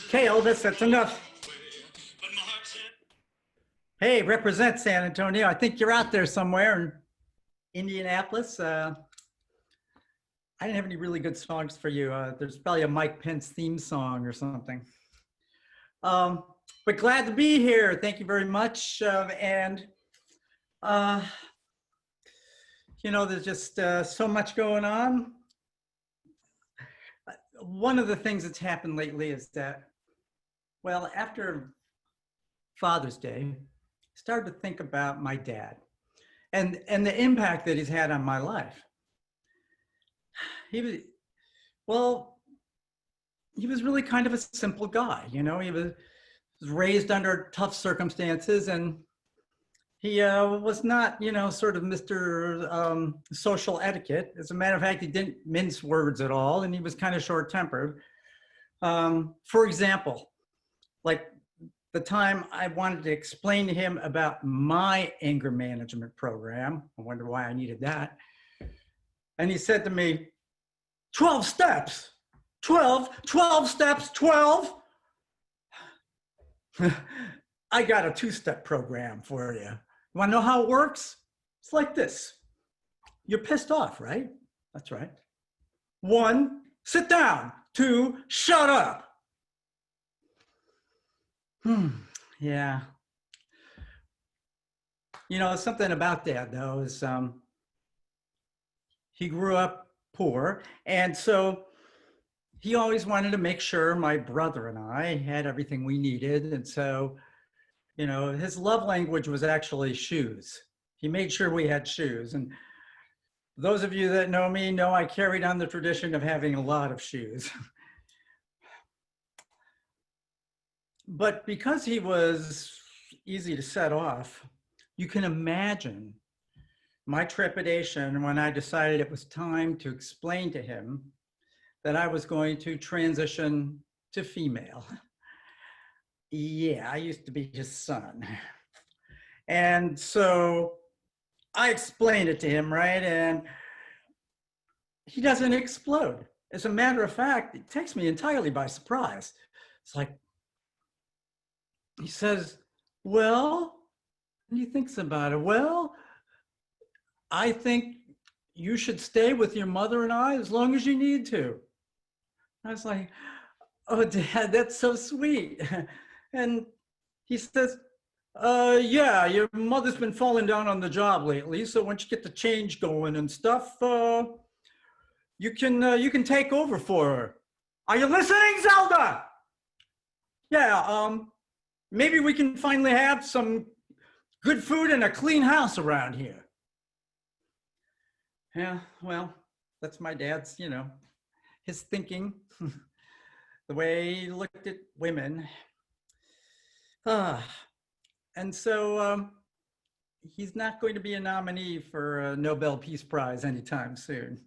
Okay, Elvis, that's enough. Hey, represent San Antonio. I think you're out there somewhere in Indianapolis. I didn't have any really good songs for you. There's probably a Mike Pence theme song or something. But glad to be here. Thank you very much. You know, there's just so much going on. One of the things that's happened lately is that, well, after Father's Day, I started to think about my dad and the impact that he's had on my life. He was really kind of a simple guy, you know. He was raised under tough circumstances, and he was not, you know, sort of Mr. Social etiquette. As a matter of fact, he didn't mince words at all, and he was kind of short-tempered. For example, like the time I wanted to explain to him about my anger management program, I wonder why I needed that. And he said to me, 12 steps, 12 steps, 12. I got a 2-step program for you. You wanna know how it works? It's like this. You're pissed off, right? That's right. 1, sit down. 2, shut up. Yeah. You know, something about Dad, though, is he grew up poor, and so he always wanted to make sure my brother and I had everything we needed. And so, you know, his love language was actually shoes. He made sure we had shoes. And those of you that know me know I carried on the tradition of having a lot of shoes. But because he was easy to set off, you can imagine my trepidation when I decided it was time to explain to him that I was going to transition to female. Yeah, I used to be his son. And so I explained it to him, right? And he doesn't explode. As a matter of fact, it takes me entirely by surprise. It's like, he says, well, and he thinks about it. Well, I think you should stay with your mother and I as long as you need to. I was like, oh, Dad, that's so sweet. And he says, yeah, your mother's been falling down on the job lately. So once you get the change going and stuff, you can take over for her. Are you listening, Zelda? Yeah, maybe we can finally have some good food and a clean house around here. Yeah, well, that's my dad's, you know, his thinking, the way he looked at women. And so he's not going to be a nominee for a Nobel Peace Prize anytime soon.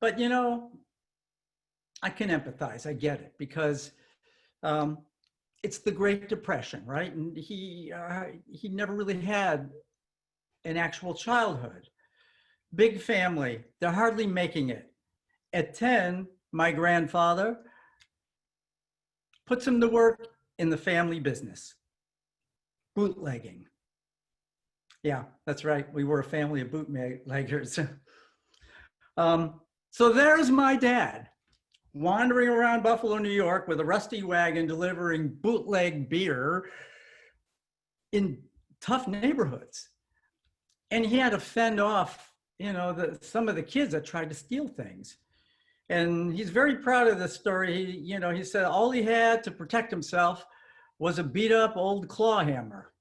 But, you know, I can empathize, I get it, because it's the Great Depression, right? And he never really had an actual childhood. Big family, they're hardly making it. At 10, my grandfather puts him to work in the family business, bootlegging. Yeah, that's right. We were a family of bootleggers. So there's my dad wandering around Buffalo, New York with a rusty wagon delivering bootleg beer in tough neighborhoods. And he had to fend off, you know, some of the kids that tried to steal things. And he's very proud of this story. He said all he had to protect himself was a beat up old claw hammer.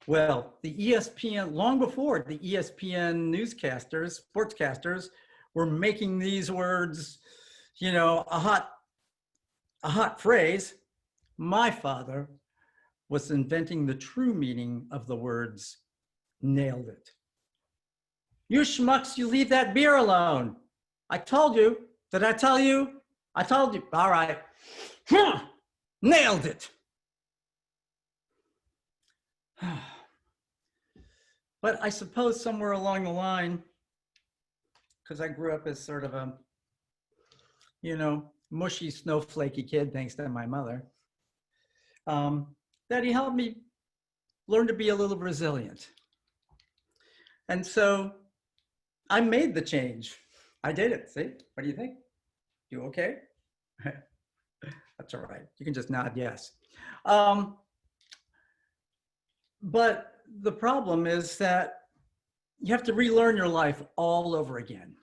Well, the ESPN, long before the ESPN newscasters, sportscasters were making these words, you know, a hot phrase, my father was inventing the true meaning of the words, nailed it. You schmucks, you leave that beer alone. I told you. Did I tell you? I told you. All right. Nailed it. But I suppose somewhere along the line, because I grew up as sort of a, mushy, snowflakey kid, thanks to my mother, that he helped me learn to be a little resilient. And so I made the change. I did it. See, what do you think? You okay? That's all right. You can just nod yes. But the problem is that you have to relearn your life all over again.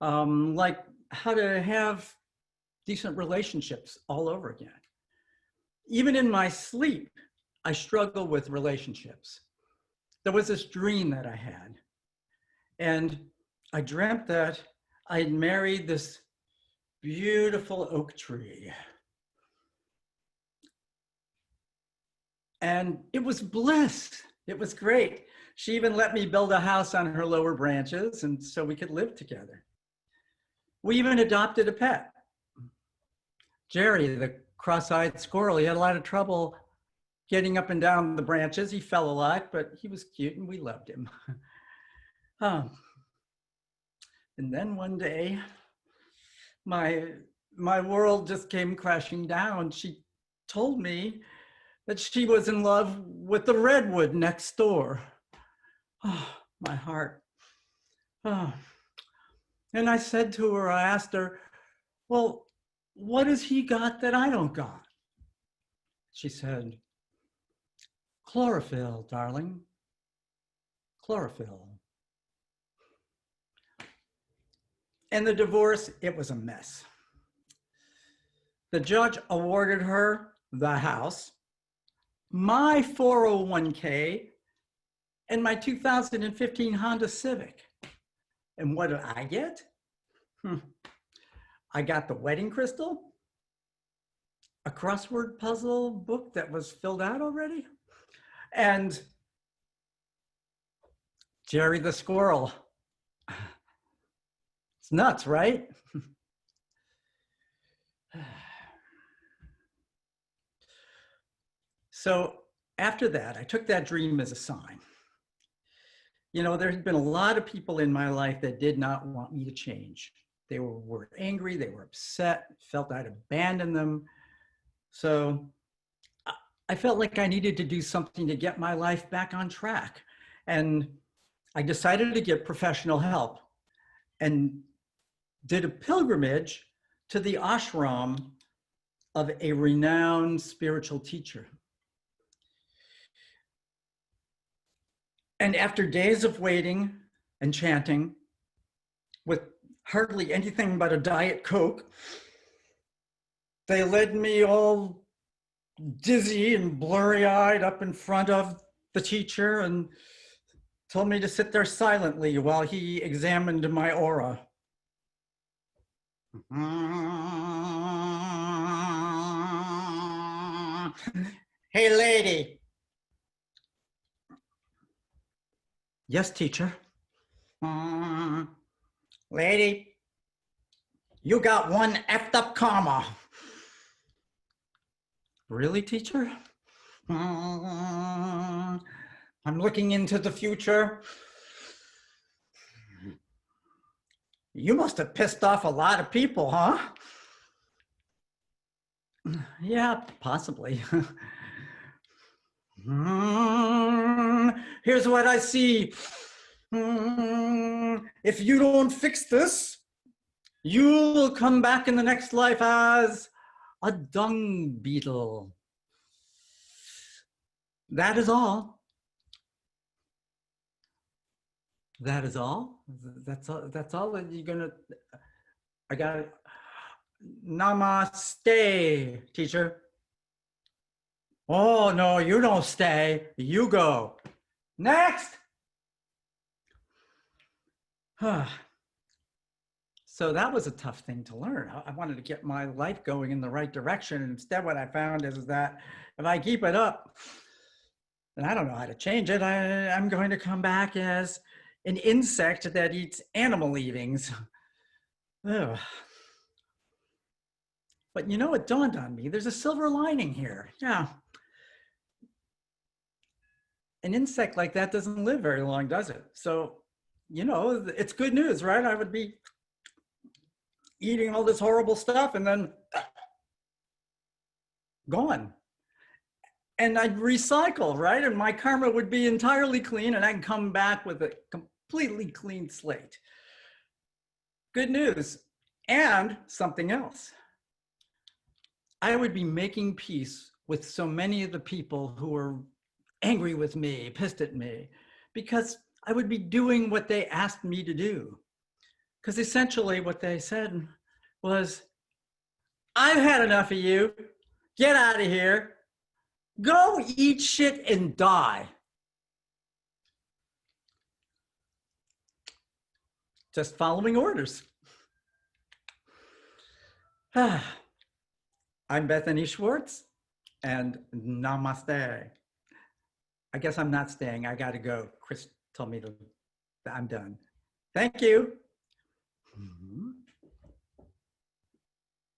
Like how to have decent relationships all over again. Even in my sleep, I struggle with relationships. There was this dream that I had, and I dreamt that I had married this beautiful oak tree. And it was bliss. It was great. She even let me build a house on her lower branches, and so we could live together. We even adopted a pet. Jerry, the cross-eyed squirrel. He had a lot of trouble getting up and down the branches. He fell a lot, but he was cute and we loved him. And then one day, my world just came crashing down. She told me that she was in love with the redwood next door. Oh, my heart. Oh. And I said to her, I asked her, well, what has he got that I don't got? She said, chlorophyll, darling, chlorophyll. And the divorce, it was a mess. The judge awarded her the house, my 401k, and my 2015 Honda Civic. And what did I get? I got the wedding crystal, a crossword puzzle book that was filled out already, and Jerry the squirrel. It's nuts, right? So after that, I took that dream as a sign. There had been a lot of people in my life that did not want me to change. They were angry, they were upset, felt I'd abandoned them. So I felt like I needed to do something to get my life back on track. And I decided to get professional help and did a pilgrimage to the ashram of a renowned spiritual teacher. And after days of waiting and chanting with hardly anything but a Diet Coke, they led me all dizzy and blurry-eyed up in front of the teacher and told me to sit there silently while he examined my aura. Hey, lady. Yes, teacher. Lady, you got one effed up comma. Really, teacher? I'm looking into the future. You must have pissed off a lot of people, huh? Yeah, possibly. Here's what I see. If you don't fix this, you will come back in the next life as a dung beetle. That is all. That is all. That's all. That's all that you're gonna. I got it. Namaste, teacher. Oh no, you don't stay. You go. Next. So that was a tough thing to learn. I wanted to get my life going in the right direction. And instead, what I found is that if I keep it up, and I don't know how to change it, I'm going to come back as an insect that eats animal leavings. Ugh. But it dawned on me, there's a silver lining here. Yeah. An insect like that doesn't live very long, does it? So you know, it's good news, right? I would be eating all this horrible stuff and then gone. And I'd recycle, right? And my karma would be entirely clean and I'd come back with a completely clean slate. Good news. And something else. I would be making peace with so many of the people who were angry with me, pissed at me, because I would be doing what they asked me to do. Because essentially what they said was, I've had enough of you. Get out of here. Go eat shit and die. Just following orders. I'm Bethany Schwartz, and namaste. I guess I'm not staying. I got to go. Chris told me to, I'm done. Thank you.